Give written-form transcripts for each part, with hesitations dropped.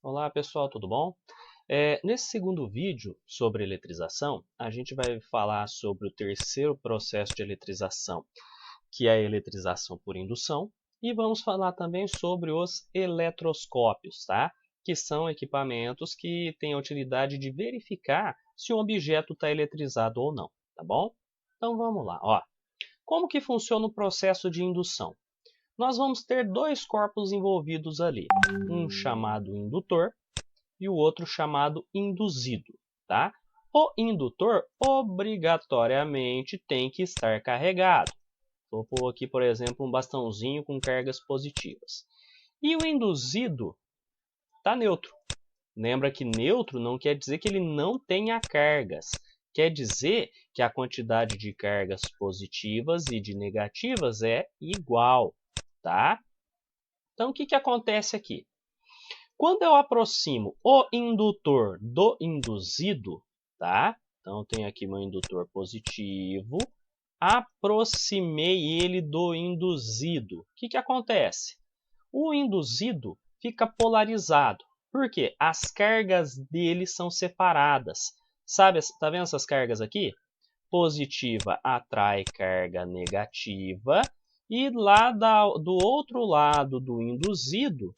Olá pessoal, tudo bom? Nesse segundo vídeo sobre eletrização, a gente vai falar sobre o terceiro processo de eletrização, que é a eletrização por indução, e vamos falar também sobre os eletroscópios, tá? Que são equipamentos que têm a utilidade de verificar se um objeto está eletrizado ou não, tá bom? Então vamos lá, ó. Como que funciona o processo de indução? Nós vamos ter dois corpos envolvidos ali, um chamado indutor e o outro chamado induzido, tá? O indutor obrigatoriamente tem que estar carregado. Vou pôr aqui, por exemplo, um bastãozinho com cargas positivas. E o induzido está neutro. Lembra que neutro não quer dizer que ele não tenha cargas. Quer dizer que a quantidade de cargas positivas e de negativas é igual, tá? Então, o que acontece aqui? Quando eu aproximo o indutor do induzido, tá? Então, eu tenho aqui meu indutor positivo, aproximei ele do induzido. O que acontece? O induzido fica polarizado. Por quê? As cargas dele são separadas. Sabe, tá vendo essas cargas aqui? Positiva atrai carga negativa e lá do outro lado do induzido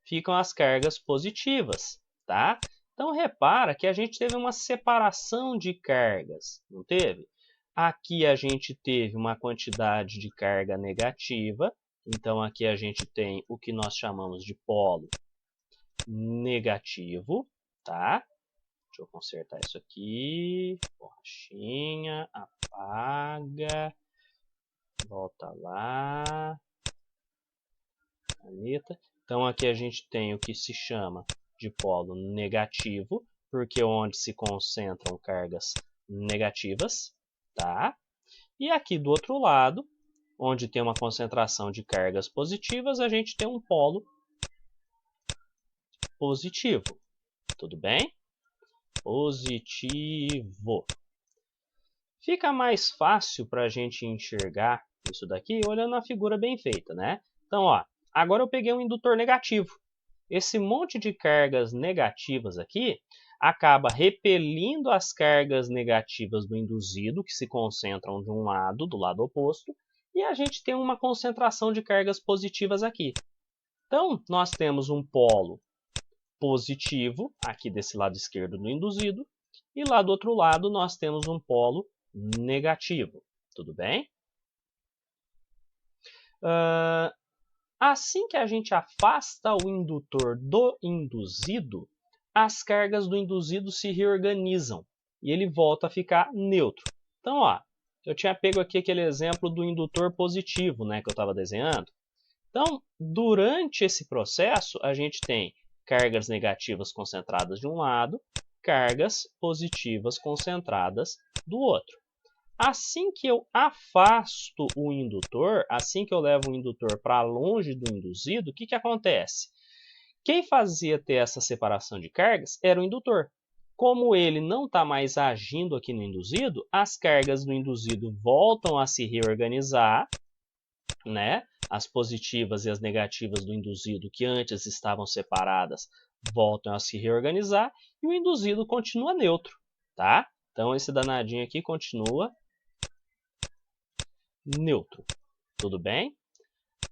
ficam as cargas positivas, tá? Então, repara que a gente teve uma separação de cargas, não teve? Aqui a gente teve uma quantidade de carga negativa, então aqui a gente tem o que nós chamamos de polo negativo, tá? Deixa eu consertar isso aqui, borrachinha, apaga, volta lá, caneta. Então, aqui a gente tem o que se chama de polo negativo, porque é onde se concentram cargas negativas, tá? E aqui do outro lado, onde tem uma concentração de cargas positivas, a gente tem um polo positivo. Tudo bem? Positivo. Fica mais fácil para a gente enxergar isso daqui olhando a figura bem feita, né? Então, ó, agora eu peguei um indutor negativo. Esse monte de cargas negativas aqui acaba repelindo as cargas negativas do induzido, que se concentram de um lado, do lado oposto, e a gente tem uma concentração de cargas positivas aqui. Então, nós temos um polo positivo, aqui desse lado esquerdo do induzido, e lá do outro lado nós temos um polo negativo. Tudo bem? Assim que a gente afasta o indutor do induzido, as cargas do induzido se reorganizam e ele volta a ficar neutro. Então, ó, eu tinha pego aqui aquele exemplo do indutor positivo, né, que eu estava desenhando. Então, durante esse processo, a gente tem cargas negativas concentradas de um lado, cargas positivas concentradas do outro. Assim que eu afasto o indutor, assim que eu levo o indutor para longe do induzido, o que acontece? Quem fazia ter essa separação de cargas era o indutor. Como ele não está mais agindo aqui no induzido, as cargas do induzido voltam a se reorganizar, né? As positivas e as negativas do induzido, que antes estavam separadas, voltam a se reorganizar e o induzido continua neutro, tá? Então, esse danadinho aqui continua neutro. Tudo bem?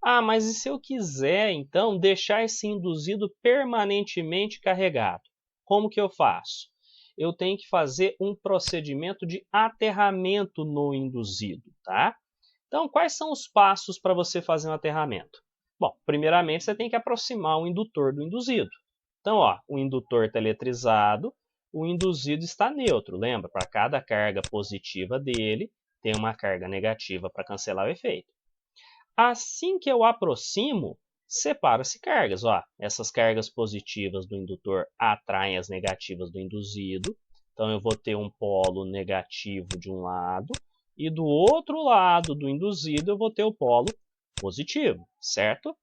Ah, mas e se eu quiser, então, deixar esse induzido permanentemente carregado? Como que eu faço? Eu tenho que fazer um procedimento de aterramento no induzido, tá? Então, quais são os passos para você fazer um aterramento? Bom, primeiramente, você tem que aproximar o indutor do induzido. Então, ó, o indutor está eletrizado, o induzido está neutro. Lembra, para cada carga positiva dele, tem uma carga negativa para cancelar o efeito. Assim que eu aproximo, separa-se cargas. Ó, essas cargas positivas do indutor atraem as negativas do induzido. Então, eu vou ter um polo negativo de um lado e do outro lado do induzido eu vou ter o polo positivo, certo?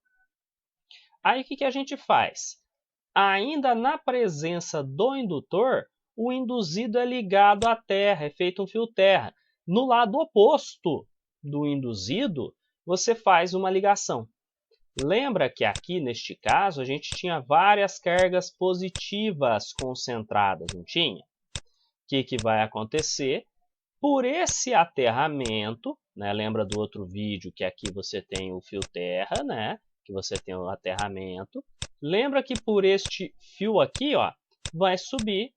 Aí, o que a gente faz? Ainda na presença do indutor, o induzido é ligado à terra, é feito um fio terra. No lado oposto do induzido, você faz uma ligação. Lembra que aqui, neste caso, a gente tinha várias cargas positivas concentradas, não tinha? O que vai acontecer? Por esse aterramento, né? Lembra do outro vídeo que aqui você tem o fio terra, né? Que você tem o aterramento. Lembra que por este fio aqui, ó, vai subir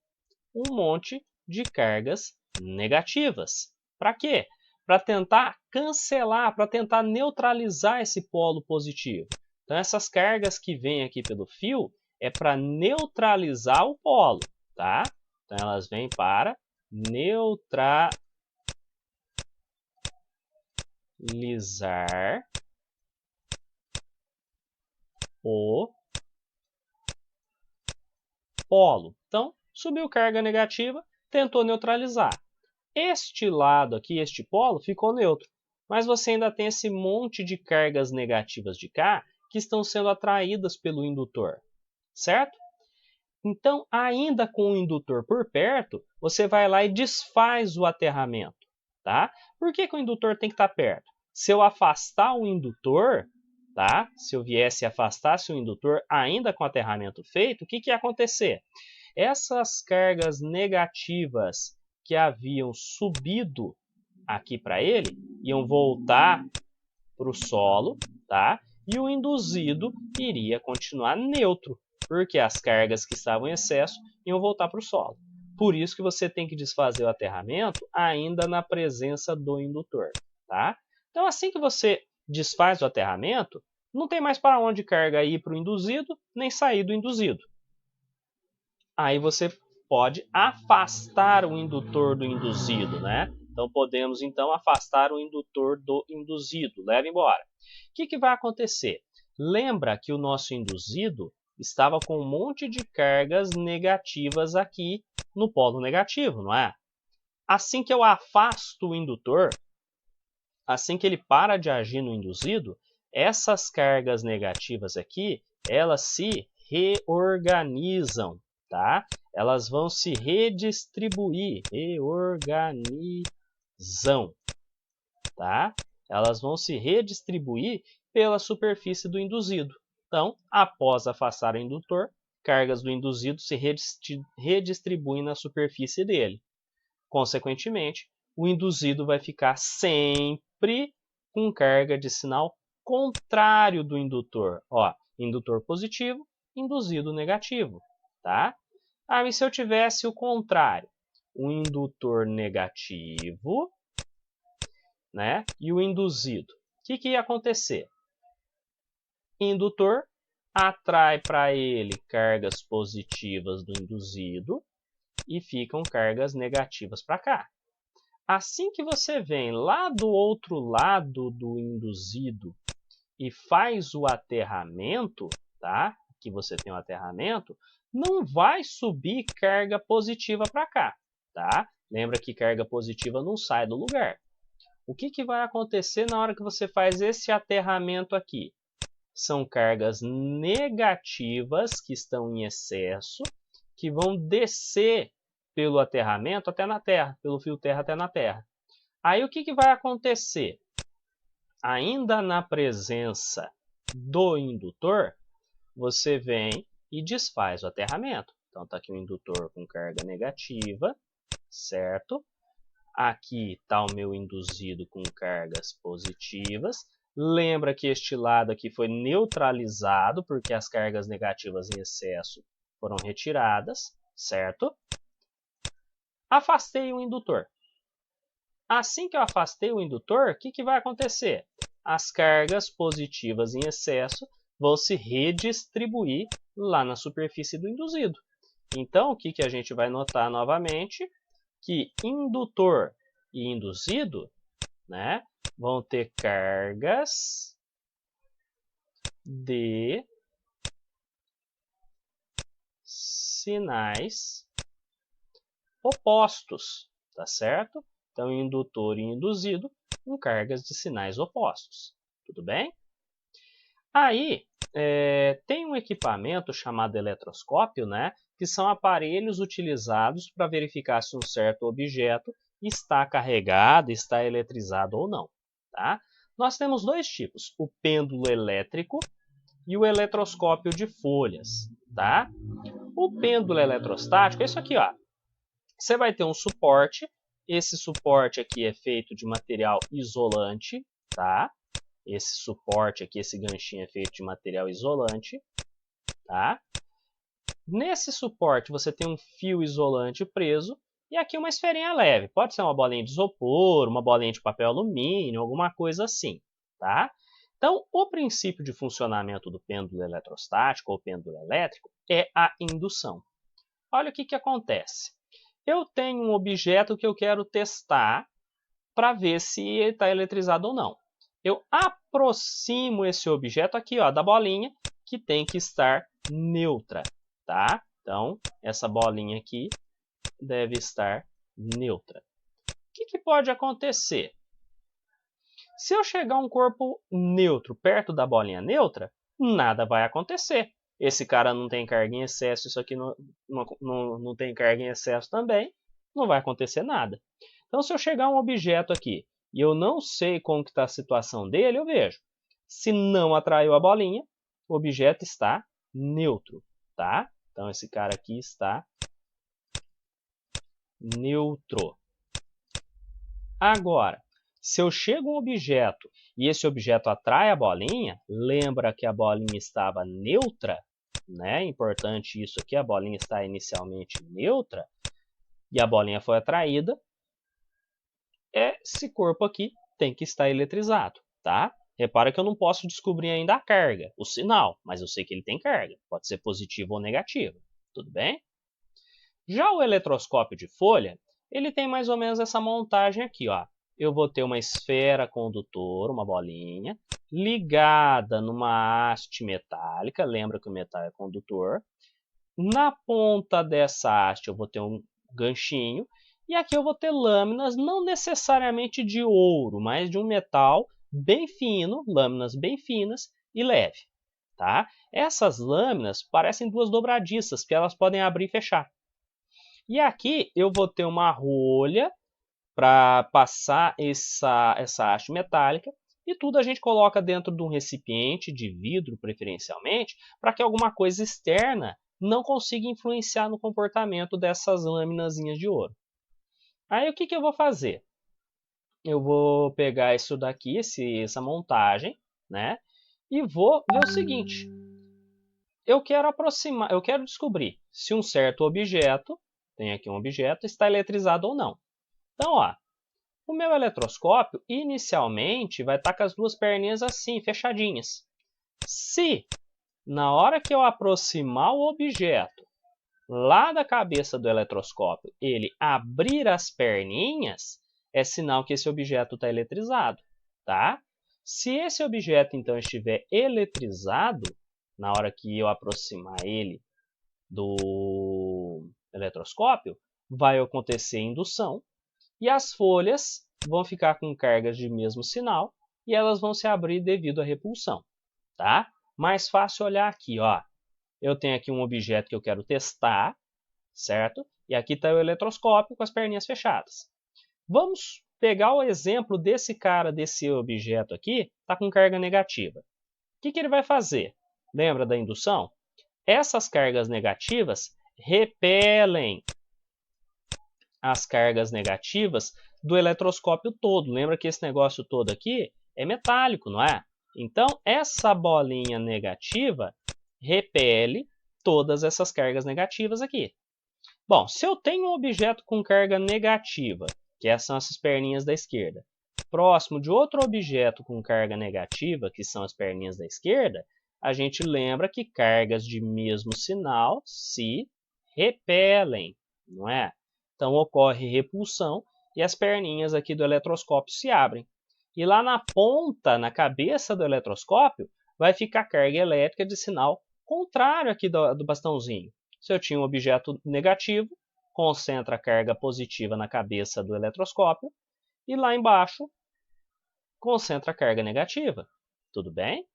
um monte de cargas negativas. Para quê? Para tentar cancelar, para tentar neutralizar esse polo positivo. Então, essas cargas que vêm aqui pelo fio é para neutralizar o polo, tá? Então, elas vêm para neutralizar o polo. Então, subiu carga negativa, tentou neutralizar. Este lado aqui, este polo, ficou neutro. Mas você ainda tem esse monte de cargas negativas de cá que estão sendo atraídas pelo indutor, certo? Então, ainda com o indutor por perto, você vai lá e desfaz o aterramento, tá? Por que o indutor tem que estar perto? Se eu afastar o indutor, tá? Se eu viesse e afastasse o indutor ainda com o aterramento feito, o que ia acontecer? Essas cargas negativas que haviam subido aqui para ele iam voltar para o solo, tá? E o induzido iria continuar neutro, porque as cargas que estavam em excesso iam voltar para o solo. Por isso que você tem que desfazer o aterramento ainda na presença do indutor, tá? Então, assim que você desfaz o aterramento, não tem mais para onde carga ir para o induzido, nem sair do induzido. Aí você pode afastar o indutor do induzido, né? Então, podemos, então, afastar o indutor do induzido. Leva embora. O que vai acontecer? Lembra que o nosso induzido estava com um monte de cargas negativas aqui no polo negativo, não é? Assim que eu afasto o indutor, assim que ele para de agir no induzido, essas cargas negativas aqui, elas se reorganizam, tá? Elas vão se redistribuir, reorganizam, tá? Elas vão se redistribuir pela superfície do induzido. Então, após afastar o indutor, cargas do induzido se redistribuem na superfície dele. Consequentemente, o induzido vai ficar sempre com carga de sinal contrário do indutor. Ó, indutor positivo, induzido negativo, tá? E se eu tivesse o contrário? O indutor negativo, né? E o induzido. O que ia acontecer? Indutor atrai para ele cargas positivas do induzido e ficam cargas negativas para cá. Assim que você vem lá do outro lado do induzido e faz o aterramento, tá? Aqui você tem o aterramento, não vai subir carga positiva para cá, tá? Lembra que carga positiva não sai do lugar. O que vai acontecer na hora que você faz esse aterramento aqui? São cargas negativas que estão em excesso, que vão descer pelo aterramento até na Terra, pelo fio terra até na Terra. Aí o que vai acontecer? Ainda na presença do indutor, você vem e desfaz o aterramento. Então está aqui o indutor com carga negativa, certo? Aqui está o meu induzido com cargas positivas. Lembra que este lado aqui foi neutralizado, porque as cargas negativas em excesso foram retiradas, certo? Afastei o indutor. Assim que eu afastei o indutor, o que vai acontecer? As cargas positivas em excesso vão se redistribuir lá na superfície do induzido. Então, o que a gente vai notar novamente? Que indutor e induzido, né, vão ter cargas de sinais opostos, tá certo? Então, indutor e induzido com cargas de sinais opostos, tudo bem? Aí, tem um equipamento chamado eletroscópio, né, que são aparelhos utilizados para verificar se um certo objeto está carregado, está eletrizado ou não, tá? Nós temos dois tipos, o pêndulo elétrico e o eletroscópio de folhas, tá? O pêndulo eletrostático é isso aqui, ó. Você vai ter um suporte, esse suporte aqui é feito de material isolante, tá? Esse suporte aqui, esse ganchinho é feito de material isolante, tá? Nesse suporte você tem um fio isolante preso e aqui uma esferinha leve. Pode ser uma bolinha de isopor, uma bolinha de papel alumínio, alguma coisa assim, tá? Então, o princípio de funcionamento do pêndulo eletrostático ou pêndulo elétrico é a indução. Olha o que acontece. Eu tenho um objeto que eu quero testar para ver se ele está eletrizado ou não. Eu aproximo esse objeto aqui, ó, da bolinha, que tem que estar neutra, tá? Então, essa bolinha aqui deve estar neutra. O que pode acontecer? Se eu chegar um corpo neutro perto da bolinha neutra, nada vai acontecer. Esse cara não tem carga em excesso, isso aqui não tem carga em excesso também, não vai acontecer nada. Então, se eu chegar um objeto aqui e eu não sei como está a situação dele, eu vejo. Se não atraiu a bolinha, o objeto está neutro, tá? Então, esse cara aqui está neutro. Agora, se eu chego a um objeto e esse objeto atrai a bolinha, lembra que a bolinha estava neutra, né? Importante isso aqui, a bolinha está inicialmente neutra, e a bolinha foi atraída, esse corpo aqui tem que estar eletrizado, tá? Repara que eu não posso descobrir ainda a carga, o sinal, mas eu sei que ele tem carga, pode ser positivo ou negativo, tudo bem? Já o eletroscópio de folha, ele tem mais ou menos essa montagem aqui, ó. Eu vou ter uma esfera condutora, uma bolinha, ligada numa haste metálica, lembra que o metal é condutor. Na ponta dessa haste eu vou ter um ganchinho, e aqui eu vou ter lâminas, não necessariamente de ouro, mas de um metal bem fino, lâminas bem finas e leve, tá? Essas lâminas parecem duas dobradiças, que elas podem abrir e fechar. E aqui eu vou ter uma rolha para passar essa haste metálica e tudo a gente coloca dentro de um recipiente de vidro, preferencialmente, para que alguma coisa externa não consiga influenciar no comportamento dessas laminazinhas de ouro. Aí o que eu vou fazer? Eu vou pegar isso daqui, essa montagem, né? E vou ver o seguinte. Eu quero descobrir se um certo objeto, tem aqui um objeto, está eletrizado ou não. Então, ó, o meu eletroscópio, inicialmente, vai estar com as duas perninhas assim, fechadinhas. Se, na hora que eu aproximar o objeto lá da cabeça do eletroscópio, ele abrir as perninhas, é sinal que esse objeto está eletrizado, tá? Se esse objeto, então, estiver eletrizado, na hora que eu aproximar ele do eletroscópio, vai acontecer indução e as folhas vão ficar com cargas de mesmo sinal e elas vão se abrir devido à repulsão, tá? Mais fácil olhar aqui, ó. Eu tenho aqui um objeto que eu quero testar, certo? E aqui está o eletroscópio com as perninhas fechadas. Vamos pegar o exemplo desse cara, desse objeto aqui, está com carga negativa. O que ele vai fazer? Lembra da indução? Essas cargas negativas repelem as cargas negativas do eletroscópio todo. Lembra que esse negócio todo aqui é metálico, não é? Então, essa bolinha negativa repele todas essas cargas negativas aqui. Bom, se eu tenho um objeto com carga negativa, que são essas perninhas da esquerda, próximo de outro objeto com carga negativa, que são as perninhas da esquerda, a gente lembra que cargas de mesmo sinal se repelem, não é? Então, ocorre repulsão e as perninhas aqui do eletroscópio se abrem. E lá na ponta, na cabeça do eletroscópio, vai ficar carga elétrica de sinal contrário aqui do bastãozinho. Se eu tinha um objeto negativo, concentra a carga positiva na cabeça do eletroscópio e lá embaixo concentra a carga negativa. Tudo bem?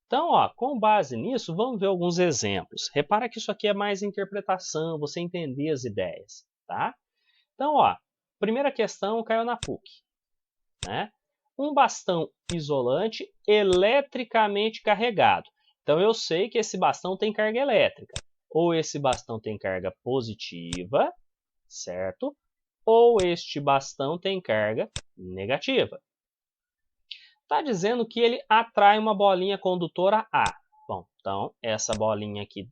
Então, ó, com base nisso, vamos ver alguns exemplos. Repara que isso aqui é mais interpretação, você entender as ideias, tá? Então, ó, primeira questão caiu na PUC, né? Um bastão isolante eletricamente carregado. Então, eu sei que esse bastão tem carga elétrica. Ou esse bastão tem carga positiva, certo? Ou este bastão tem carga negativa. Está dizendo que ele atrai uma bolinha condutora A. Bom, então, essa bolinha aqui,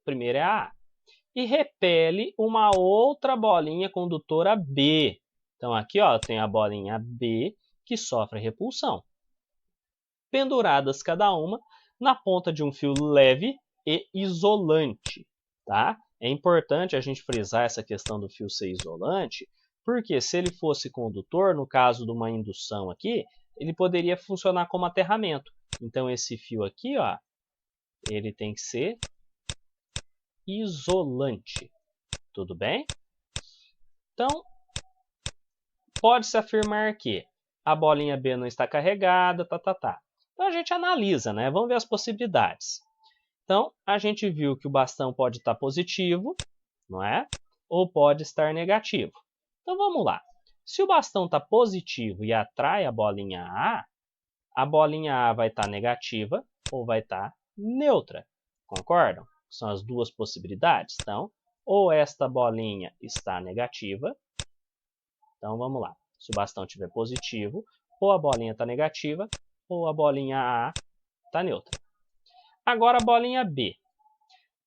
primeiro é a A. E repele uma outra bolinha condutora B. Então, aqui ó, tem a bolinha B que sofre repulsão. Penduradas cada uma na ponta de um fio leve e isolante. Tá? É importante a gente frisar essa questão do fio ser isolante, porque se ele fosse condutor, no caso de uma indução aqui, ele poderia funcionar como aterramento. Então, esse fio aqui, ó, ele tem que ser isolante. Tudo bem? Então, pode-se afirmar que a bolinha B não está carregada, Então, a gente analisa, né? Vamos ver as possibilidades. Então, a gente viu que o bastão pode estar positivo, não é? Ou pode estar negativo. Então, vamos lá. Se o bastão está positivo e atrai a bolinha A vai estar negativa ou vai estar neutra. Concordam? São as duas possibilidades. Então, ou esta bolinha está negativa. Então, vamos lá. Se o bastão estiver positivo, ou a bolinha está negativa, ou a bolinha A está neutra. Agora, a bolinha B.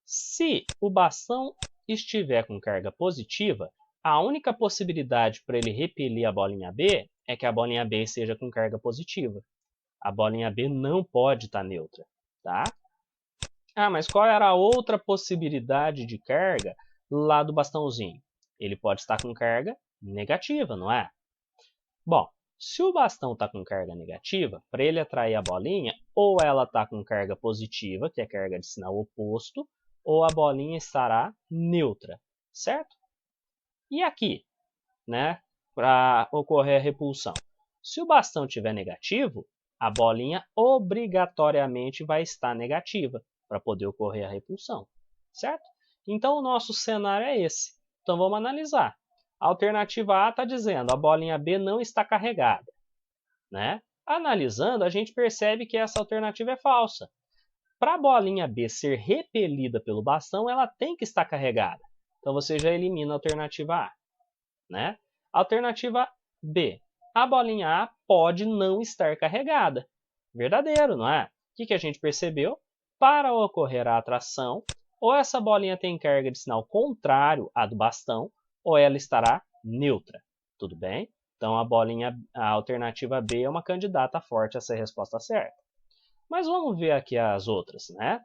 Se o bastão estiver com carga positiva, a única possibilidade para ele repelir a bolinha B é que a bolinha B esteja com carga positiva. A bolinha B não pode estar neutra, tá? Mas qual era a outra possibilidade de carga lá do bastãozinho? Ele pode estar com carga negativa, não é? Bom, se o bastão está com carga negativa, para ele atrair a bolinha, ou ela está com carga positiva, que é carga de sinal oposto, ou a bolinha estará neutra, certo? E aqui, né, para ocorrer a repulsão? Se o bastão estiver negativo, a bolinha obrigatoriamente vai estar negativa para poder ocorrer a repulsão, certo? Então, o nosso cenário é esse. Então, vamos analisar. A alternativa A está dizendo a bolinha B não está carregada, né? Analisando, a gente percebe que essa alternativa é falsa. Para a bolinha B ser repelida pelo bastão, ela tem que estar carregada. Então, você já elimina a alternativa A, né? Alternativa B. A bolinha A pode não estar carregada. Verdadeiro, não é? O que a gente percebeu? Para ocorrer a atração, ou essa bolinha tem carga de sinal contrário à do bastão, ou ela estará neutra. Tudo bem? Então, a alternativa B é uma candidata forte a ser a resposta certa. Mas vamos ver aqui as outras, né?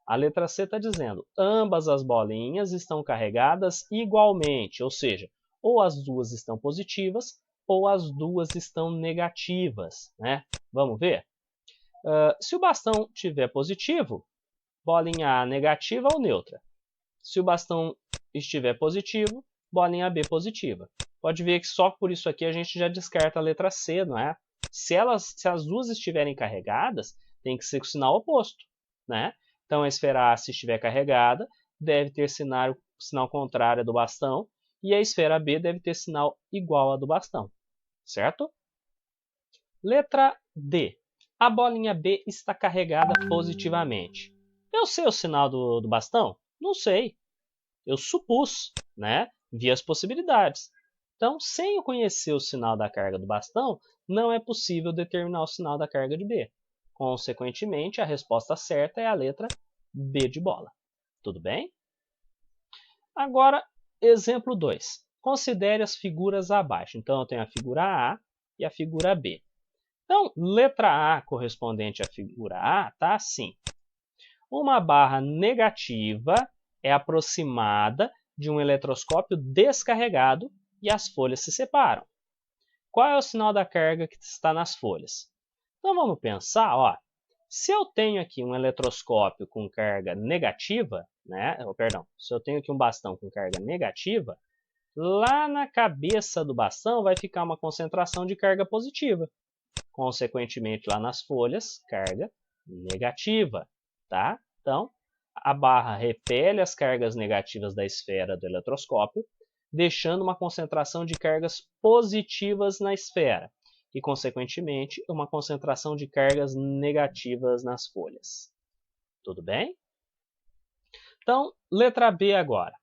A letra C está dizendo, ambas as bolinhas estão carregadas igualmente, ou seja, ou as duas estão positivas, ou as duas estão negativas, né? Vamos ver? Se o bastão estiver positivo, bolinha A negativa ou neutra. Se o bastão estiver positivo, bolinha B positiva. Pode ver que só por isso aqui a gente já descarta a letra C, não é? Se as duas estiverem carregadas, tem que ser com o sinal oposto, né? Então, a esfera A, se estiver carregada, deve ter sinal contrário do bastão, e a esfera B deve ter sinal igual ao do bastão, certo? Letra D. A bolinha B está carregada positivamente. Eu sei o sinal do bastão? Não sei. Eu supus, né? Vi as possibilidades. Então, sem eu conhecer o sinal da carga do bastão, não é possível determinar o sinal da carga de B. Consequentemente, a resposta certa é a letra B de bola. Tudo bem? Agora, exemplo 2. Considere as figuras abaixo. Então, eu tenho a figura A e a figura B. Então, letra A correspondente à figura A está assim. Uma barra negativa é aproximada de um eletroscópio descarregado e as folhas se separam. Qual é o sinal da carga que está nas folhas? Então, vamos pensar, ó, se eu tenho aqui um eletroscópio com carga negativa, né? Se eu tenho aqui um bastão com carga negativa, lá na cabeça do bastão vai ficar uma concentração de carga positiva. Consequentemente, lá nas folhas, carga negativa, tá? Então, a barra repele as cargas negativas da esfera do eletroscópio, deixando uma concentração de cargas positivas na esfera e, consequentemente, uma concentração de cargas negativas nas folhas. Tudo bem? Então, letra B agora.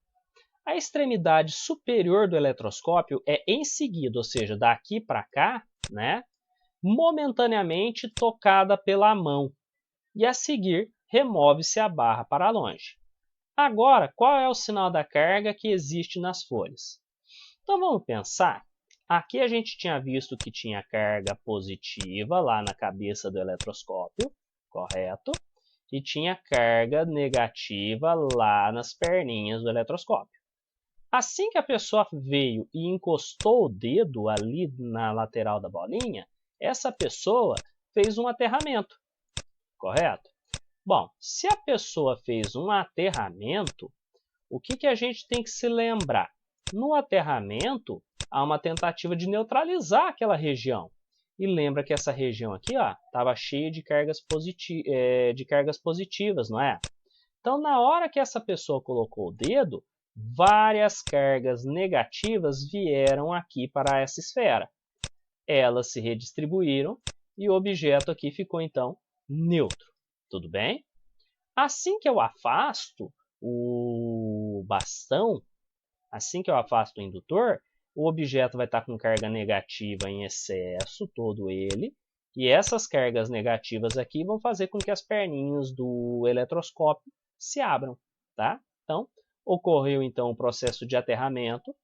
A extremidade superior do eletroscópio é em seguida, ou seja, daqui para cá, né, momentaneamente tocada pela mão e a seguir remove-se a barra para longe. Agora, qual é o sinal da carga que existe nas folhas? Então vamos pensar. Aqui a gente tinha visto que tinha carga positiva lá na cabeça do eletroscópio, correto? E tinha carga negativa lá nas perninhas do eletroscópio. Assim que a pessoa veio e encostou o dedo ali na lateral da bolinha, essa pessoa fez um aterramento, correto? Bom, se a pessoa fez um aterramento, o que a gente tem que se lembrar? No aterramento, há uma tentativa de neutralizar aquela região. E lembra que essa região aqui estava cheia de cargas positivas, não é? Então, na hora que essa pessoa colocou o dedo, várias cargas negativas vieram aqui para essa esfera. Elas se redistribuíram e o objeto aqui ficou, então, neutro. Tudo bem? Assim que eu afasto o bastão, assim que eu afasto o indutor, o objeto vai estar com carga negativa em excesso, todo ele, e essas cargas negativas aqui vão fazer com que as perninhas do eletroscópio se abram, tá? Então, ocorreu então o processo de aterramento.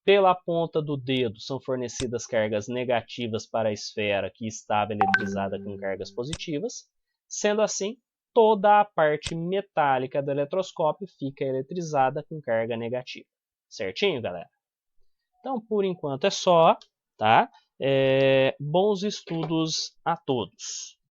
Pela ponta do dedo são fornecidas cargas negativas para a esfera que estava eletrizada com cargas positivas. Sendo assim, toda a parte metálica do eletroscópio fica eletrizada com carga negativa. Certinho, galera? Então, por enquanto é só, tá? Bons estudos a todos.